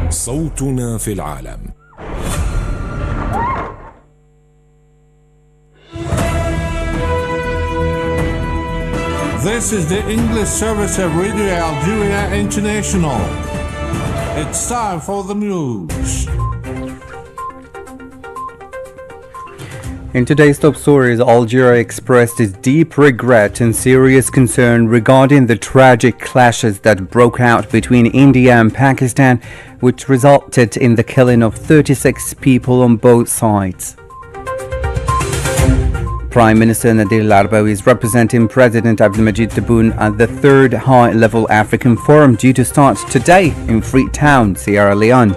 صوتنا في العالم. This is the English service of Radio Algeria International. It's time for the news. In today's top stories, Algeria expressed its deep regret and serious concern regarding the tragic clashes that broke out between India and Pakistan, which resulted in the killing of 36 people on both sides. Prime Minister Nadir al-Arbawi is representing President Abdelmajid Tebboune at the third high-level African Forum due to start today in Freetown, Sierra Leone.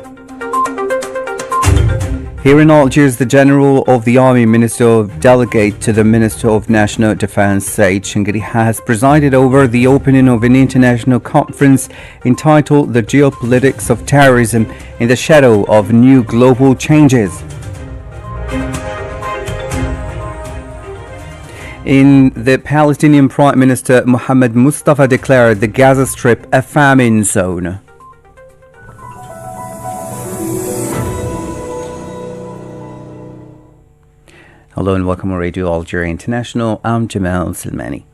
Here in Algiers, the General of the Army, Minister of Delegate to the Minister of National Defense, Said Shingri, has presided over the opening of an international conference entitled The Geopolitics of Terrorism in the Shadow of New Global Changes. The Palestinian Prime Minister Mohammed Mustafa declared the Gaza Strip a famine zone. Hello and welcome to Radio Algeria International. I'm Jamal Silmani.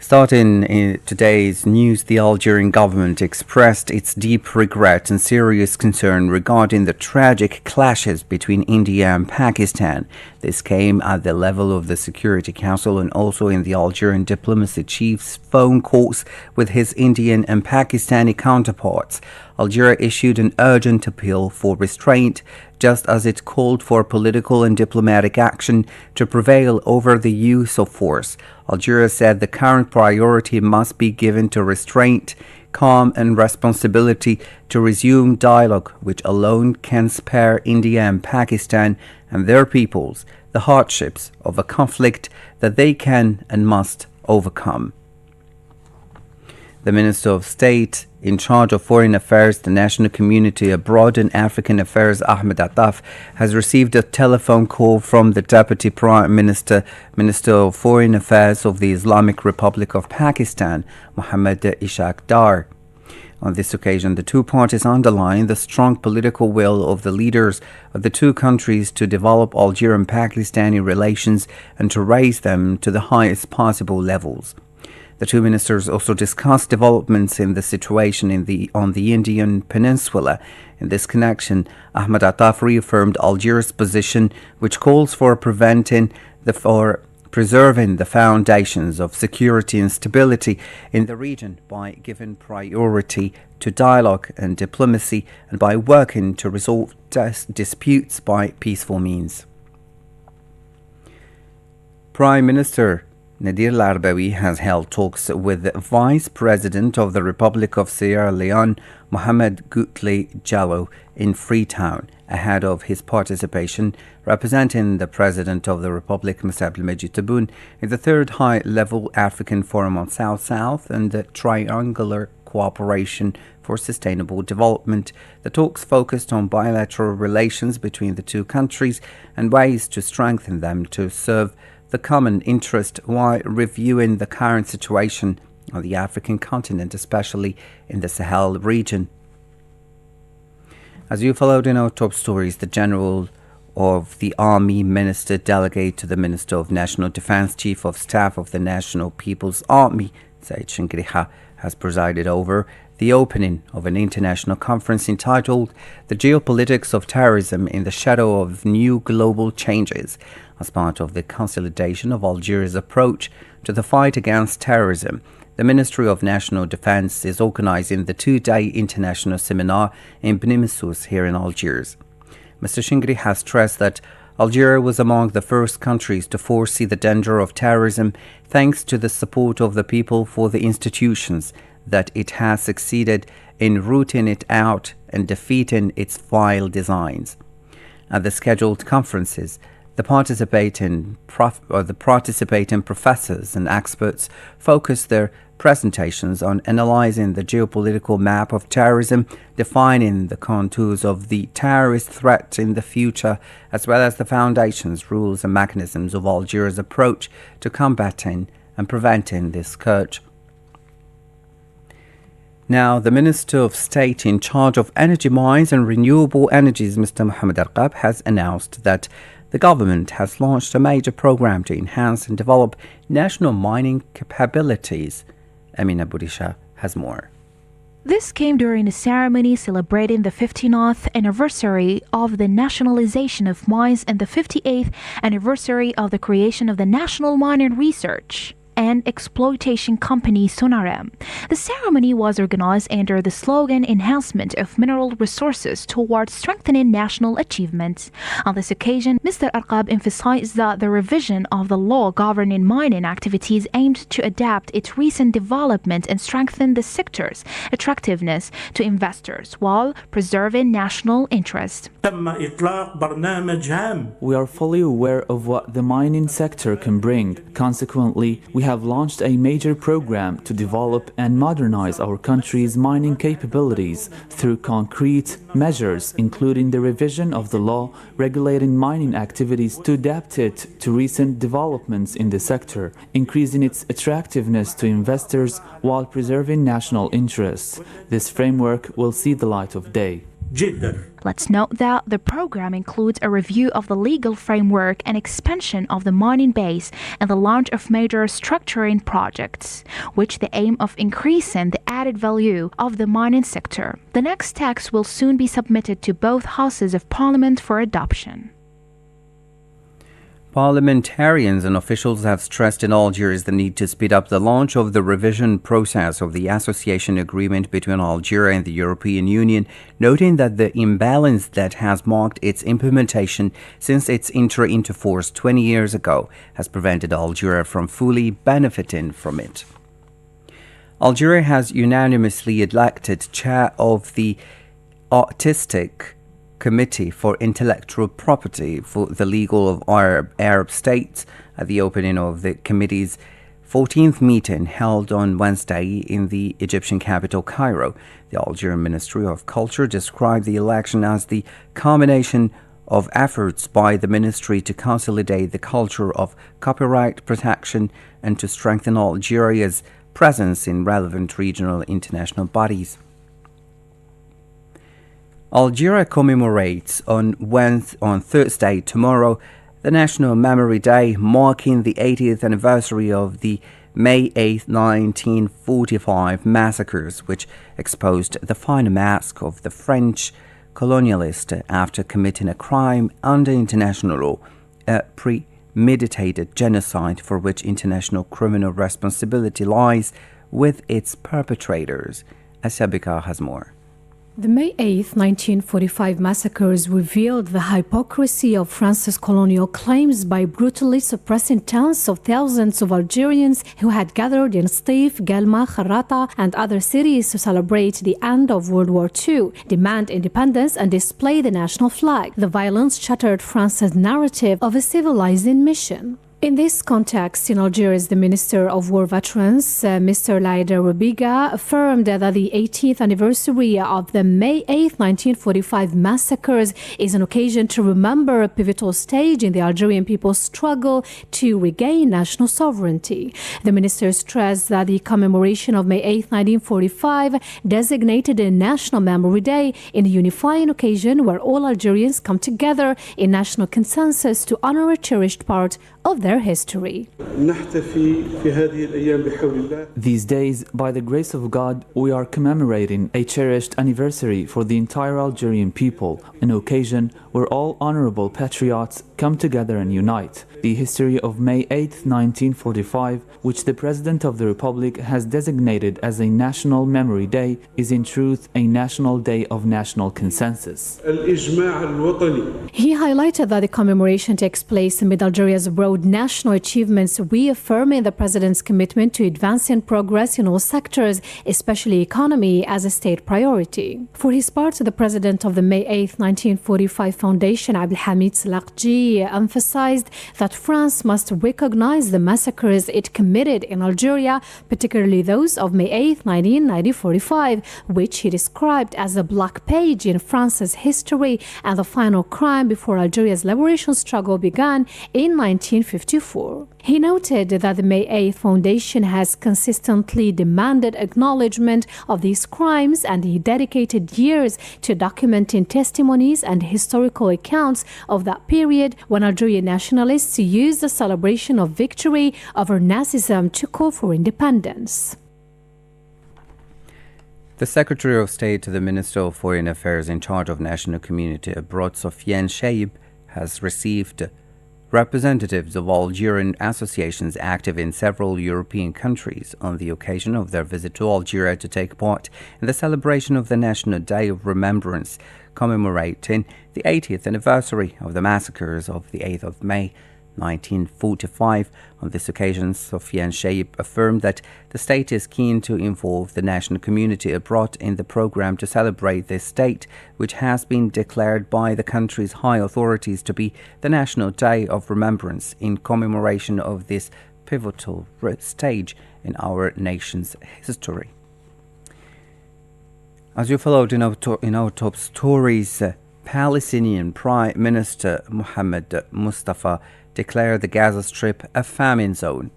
Starting in today's news, the Algerian government expressed its deep regret and serious concern regarding the tragic clashes between India and Pakistan. This came at the level of the Security Council and also in the Algerian diplomacy chief's phone calls with his Indian and Pakistani counterparts. Algeria issued an urgent appeal for restraint, just as it called for political and diplomatic action to prevail over the use of force. Algeria said the current priority must be given to restraint, calm and responsibility to resume dialogue, which alone can spare India and Pakistan and their peoples the hardships of a conflict that they can and must overcome. The Minister of State in charge of Foreign Affairs, the National Community Abroad and African Affairs, Ahmed Attaf, has received a telephone call from the Deputy Prime Minister, Minister of Foreign Affairs of the Islamic Republic of Pakistan, Mohammed Ishaq Dar. On this occasion, the two parties underlined the strong political will of the leaders of the two countries to develop Algerian-Pakistani relations and to raise them to the highest possible levels. The two ministers also discussed developments in the situation on the Indian Peninsula. In this connection, Ahmed Attaf reaffirmed Algeria's position, which calls for preserving the foundations of security and stability in the region by giving priority to dialogue and diplomacy and by working to resolve disputes by peaceful means. Prime Minister Nadir al-Arbawi has held talks with the Vice President of the Republic of Sierra Leone, Mohamed Goutley Jallow, in Freetown, ahead of his participation, representing the President of the Republic, Mr. Abdelmajid Tebboune, in the third high-level African Forum on South-South and the Triangular Cooperation for Sustainable Development. The talks focused on bilateral relations between the two countries and ways to strengthen them to serve the common interest while reviewing the current situation on the African continent, especially in the Sahel region. As you followed in our top stories, the General of the Army, Minister Delegate to the Minister of National Defense, Chief of Staff of the National People's Army, Said Shingri, has presided over the opening of an international conference entitled The Geopolitics of Terrorism in the Shadow of New Global Changes, as part of the consolidation of Algeria's approach to the fight against terrorism. The Ministry of National Defense is organizing the two-day international seminar in Beni Messous here in Algiers. Mr. Shingri has stressed that Algeria was among the first countries to foresee the danger of terrorism thanks to the support of the people for the institutions, that it has succeeded in rooting it out and defeating its vile designs. At the scheduled conferences, the participating professors and experts focus their presentations on analyzing the geopolitical map of terrorism, defining the contours of the terrorist threat in the future, as well as the foundations, rules and mechanisms of Algeria's approach to combating and preventing this scourge. Now, the Minister of State in charge of energy mines and renewable energies, Mr. Mohammed Arqab, has announced that the government has launched a major program to enhance and develop national mining capabilities. Amina Burisha has more. This came during a ceremony celebrating the 59th anniversary of the nationalization of mines and the 58th anniversary of the creation of the National Mining Research and Exploitation Company Sonarem. The ceremony was organized under the slogan Enhancement of Mineral Resources towards Strengthening National Achievements. On this occasion, Mr. Arqab emphasized that the revision of the law governing mining activities aimed to adapt its recent development and strengthen the sector's attractiveness to investors while preserving national interest. We are fully aware of what the mining sector can bring. Consequently, we have launched a major program to develop and modernize our country's mining capabilities through concrete measures, including the revision of the law regulating mining activities to adapt it to recent developments in the sector, increasing its attractiveness to investors while preserving national interests. This framework will see the light of day. Let's note that the program includes a review of the legal framework and expansion of the mining base and the launch of major structuring projects, with the aim of increasing the added value of the mining sector. The next text will soon be submitted to both houses of parliament for adoption. Parliamentarians and officials have stressed in Algiers the need to speed up the launch of the revision process of the association agreement between Algeria and the European Union, noting that the imbalance that has marked its implementation since its entry into force 20 years ago has prevented Algeria from fully benefiting from it. Algeria has unanimously elected chair of the Artistic Committee for Intellectual Property for the League of Arab States at the opening of the committee's 14th meeting held on Wednesday in the Egyptian capital, Cairo. The Algerian Ministry of Culture described the election as the culmination of efforts by the ministry to consolidate the culture of copyright protection and to strengthen Algeria's presence in relevant regional and international bodies. Algeria commemorates on Thursday, tomorrow, the National Memory Day, marking the 80th anniversary of the May 8, 1945 massacres, which exposed the final mask of the French colonialist after committing a crime under international law, a premeditated genocide for which international criminal responsibility lies with its perpetrators. Asabika has more. The May 8, 1945 massacres revealed the hypocrisy of France's colonial claims by brutally suppressing tens of thousands of Algerians who had gathered in Stif, Guelma, Kharrata, and other cities to celebrate the end of World War II, demand independence, and display the national flag. The violence shattered France's narrative of a civilizing mission. In this context, in Algiers, the Minister of War Veterans, Mr. Laïda Robiga, affirmed that the 18th anniversary of the May 8, 1945 massacres is an occasion to remember a pivotal stage in the Algerian people's struggle to regain national sovereignty. The minister stressed that the commemoration of May 8, 1945 designated a National Memory Day in a unifying occasion where all Algerians come together in national consensus to honor a cherished part of their history. These days, by the grace of God, we are commemorating a cherished anniversary for the entire Algerian people, an occasion where all honorable patriots come together and unite. The history of May 8, 1945, which the President of the Republic has designated as a National Memory Day, is in truth a national day of national consensus. He highlighted that the commemoration takes place amid Algeria's broad national achievements, reaffirming the President's commitment to advancing progress in all sectors, especially economy, as a state priority. For his part, the President of the May 8, 1945 Foundation, Abdelhamid Slaqji, emphasized that France must recognize the massacres it committed in Algeria, particularly those of May 8, 1945, which he described as a black page in France's history and the final crime before Algeria's liberation struggle began in 1955. 1954. He noted that the May 8th Foundation has consistently demanded acknowledgement of these crimes, and he dedicated years to documenting testimonies and historical accounts of that period when Algerian nationalists used the celebration of victory over Nazism to call for independence. The Secretary of State to the Minister of Foreign Affairs in charge of national community abroad, Sofiane Shaib, has received representatives of Algerian associations active in several European countries on the occasion of their visit to Algeria to take part in the celebration of the National Day of Remembrance, commemorating the 80th anniversary of the massacres of the 8th of May 1945. On this occasion, Sofiane Shaib affirmed that the state is keen to involve the national community abroad in the program to celebrate this date, which has been declared by the country's high authorities to be the National Day of Remembrance in commemoration of this pivotal stage in our nation's history. As you followed in our top stories, Palestinian Prime Minister Mohammed Mustafa declared the Gaza Strip a famine zone.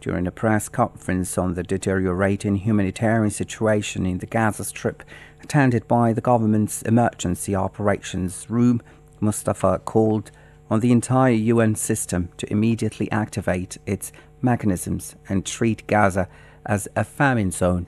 During a press conference on the deteriorating humanitarian situation in the Gaza Strip, attended by the government's Emergency Operations Room, Mustafa called on the entire UN system to immediately activate its mechanisms and treat Gaza as a famine zone.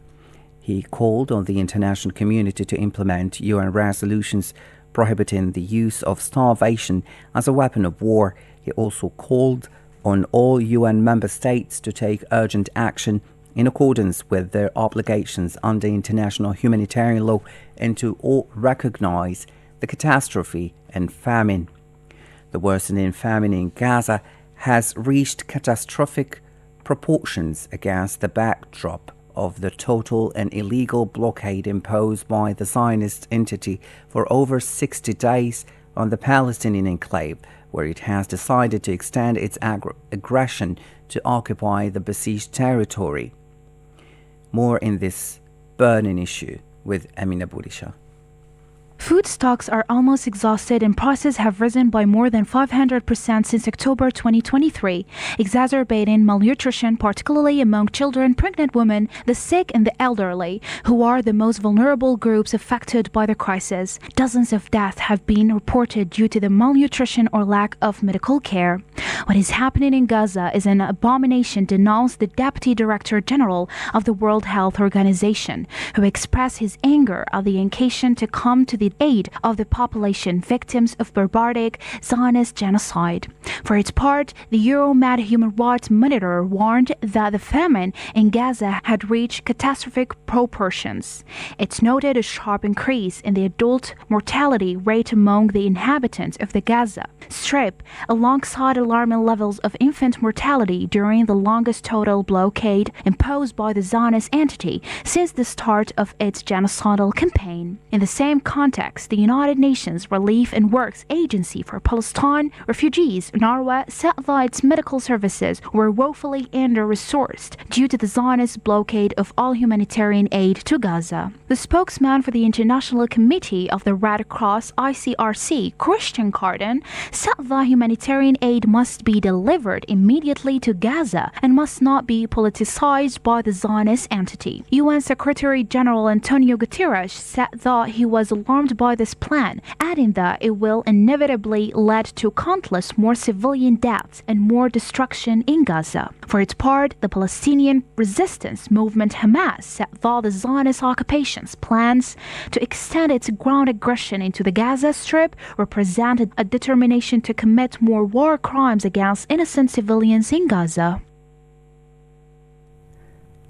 He called on the international community to implement UN resolutions prohibiting the use of starvation as a weapon of war. He also called on all UN member states to take urgent action in accordance with their obligations under international humanitarian law and to all recognize the catastrophe and famine. The worsening famine in Gaza has reached catastrophic proportions against the backdrop of the total and illegal blockade imposed by the Zionist entity for over 60 days on the Palestinian enclave, where it has decided to extend its aggression to occupy the besieged territory. More in this burning issue with Amina Bourisha. Food stocks are almost exhausted and prices have risen by more than 500% since October 2023, exacerbating malnutrition, particularly among children, pregnant women, the sick and the elderly, who are the most vulnerable groups affected by the crisis. Dozens of deaths have been reported due to the malnutrition or lack of medical care. What is happening in Gaza is an abomination, denounced the Deputy Director General of the World Health Organization, who expressed his anger at the invitation to come to the aid of the population victims of barbaric Zionist genocide. For its part, the Euromed Human Rights Monitor warned that the famine in Gaza had reached catastrophic proportions. It noted a sharp increase in the adult mortality rate among the inhabitants of the Gaza Strip, alongside alarming levels of infant mortality during the longest total blockade imposed by the Zionist entity since the start of its genocidal campaign. In the same context, the United Nations Relief and Works Agency for Palestine Refugees, UNRWA, said that its medical services were woefully under-resourced due to the Zionist blockade of all humanitarian aid to Gaza. The spokesman for the International Committee of the Red Cross, ICRC, Christian Carden, said that humanitarian aid must be delivered immediately to Gaza and must not be politicized by the Zionist entity. UN Secretary General Antonio Guterres said that he was alarmed by this plan, adding that it will inevitably lead to countless more civilian deaths and more destruction in Gaza. For its part, the Palestinian resistance movement Hamas said that the Zionist occupation's plans to extend its ground aggression into the Gaza Strip represented a determination to commit more war crimes against innocent civilians in Gaza.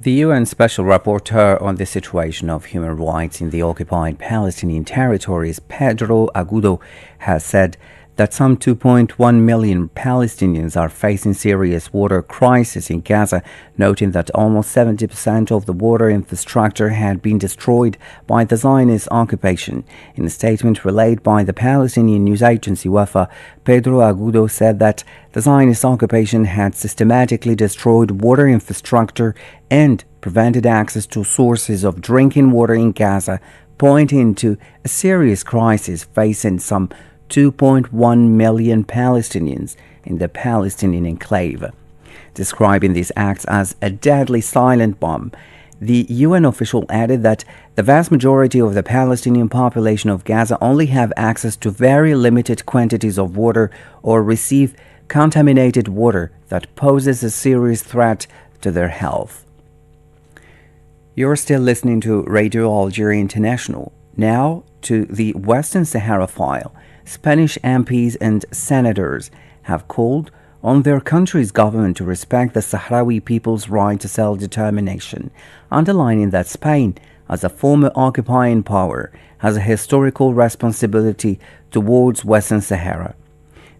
The UN Special Rapporteur on the situation of human rights in the occupied Palestinian territories, Pedro Agudo, has said that some 2.1 million Palestinians are facing serious water crisis in Gaza, noting that almost 70% of the water infrastructure had been destroyed by the Zionist occupation. In a statement relayed by the Palestinian news agency Wafa, Pedro Agudo said that the Zionist occupation had systematically destroyed water infrastructure and prevented access to sources of drinking water in Gaza, pointing to a serious crisis facing some 2.1 million Palestinians. in the Palestinian enclave. Describing these acts as a deadly silent bomb, the UN official added that the vast majority of the Palestinian population of Gaza only have access to very limited quantities of water or receive contaminated water that poses a serious threat to their health. You're still listening to Radio Algeria International. Now to the Western Sahara file. Spanish MPs and senators have called on their country's government to respect the Sahrawi people's right to self-determination, underlining that Spain, as a former occupying power, has a historical responsibility towards Western Sahara.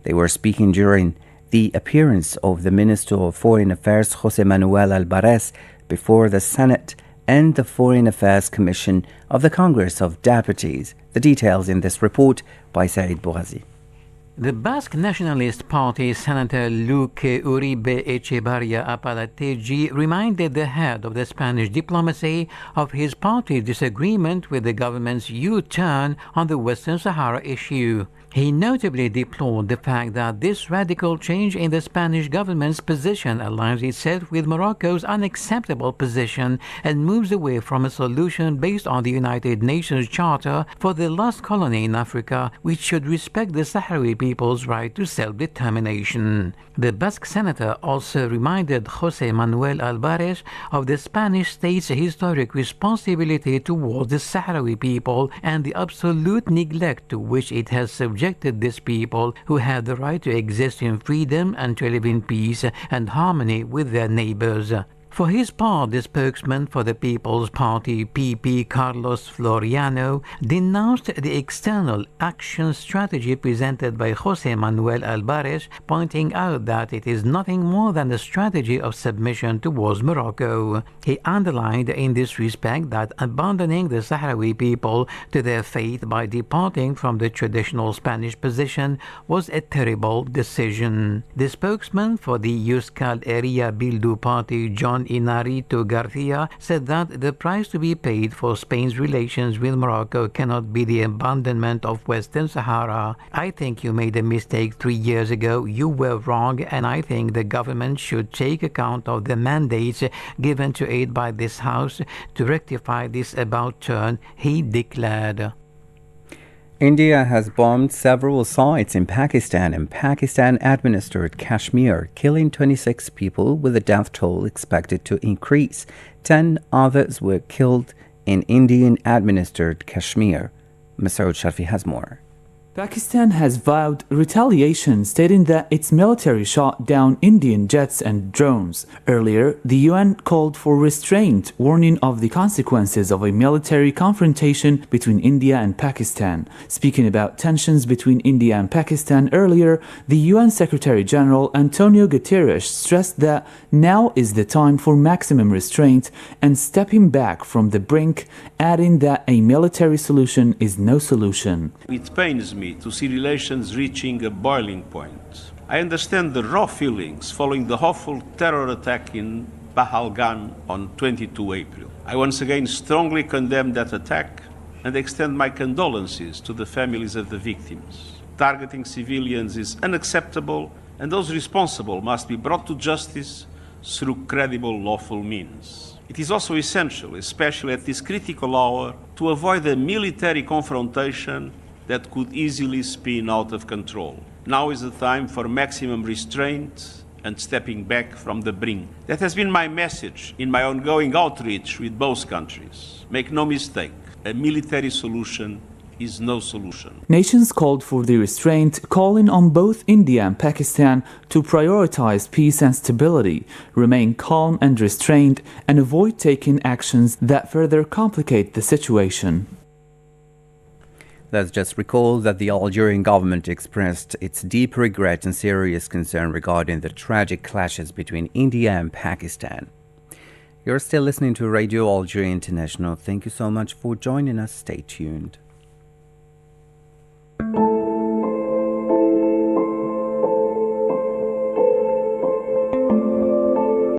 They were speaking during the appearance of the Minister of Foreign Affairs José Manuel Álvarez before the Senate and the Foreign Affairs Commission of the Congress of Deputies. The details in this report by Said Bougazi. The Basque Nationalist Party Senator Luque Uribe Echevarria Apalategui reminded the head of the Spanish diplomacy of his party's disagreement with the government's U-turn on the Western Sahara issue. He notably deplored the fact that this radical change in the Spanish government's position aligns itself with Morocco's unacceptable position and moves away from a solution based on the United Nations Charter for the Lost Colony in Africa, which should respect the Sahrawi people's right to self-determination. The Basque senator also reminded José Manuel Álvarez of the Spanish state's historic responsibility towards the Sahrawi people and the absolute neglect to which it has subjected these people who have the right to exist in freedom and to live in peace and harmony with their neighbors. For his part, the spokesman for the People's Party, PP, Carlos Floriano, denounced the external action strategy presented by José Manuel Álvarez, pointing out that it is nothing more than a strategy of submission towards Morocco. He underlined in this respect that abandoning the Sahrawi people to their fate by departing from the traditional Spanish position was a terrible decision. The spokesman for the Euskal Herria Bildu Party, John Inarito Garcia, said that the price to be paid for Spain's relations with Morocco cannot be the abandonment of Western Sahara. I think you made a mistake 3 years ago. You were wrong, and I think the government should take account of the mandates given to it by this House to rectify this about turn, he declared. India has bombed several sites in Pakistan and Pakistan-administered Kashmir, killing 26 people, with the death toll expected to increase. 10 others were killed in Indian-administered Kashmir. Masoud Sharfi has more. Pakistan has vowed retaliation, stating that its military shot down Indian jets and drones. Earlier, the UN called for restraint, warning of the consequences of a military confrontation between India and Pakistan. Speaking about tensions between India and Pakistan earlier, the UN Secretary General Antonio Guterres stressed that now is the time for maximum restraint and stepping back from the brink, adding that a military solution is no solution. It pains me to see relations reaching a boiling point. I understand the raw feelings following the awful terror attack in Pahalgam on 22 April. I once again strongly condemn that attack and extend my condolences to the families of the victims. Targeting civilians is unacceptable, and those responsible must be brought to justice through credible lawful means. It is also essential, especially at this critical hour, to avoid a military confrontation that could easily spin out of control. Now is the time for maximum restraint and stepping back from the brink. That has been my message in my ongoing outreach with both countries. Make no mistake, a military solution is no solution. Nations called for the restraint, calling on both India and Pakistan to prioritize peace and stability, remain calm and restrained, and avoid taking actions that further complicate the situation. Let's just recall that the Algerian government expressed its deep regret and serious concern regarding the tragic clashes between India and Pakistan. You're still listening to Radio Algeria International. Thank you so much for joining us. Stay tuned.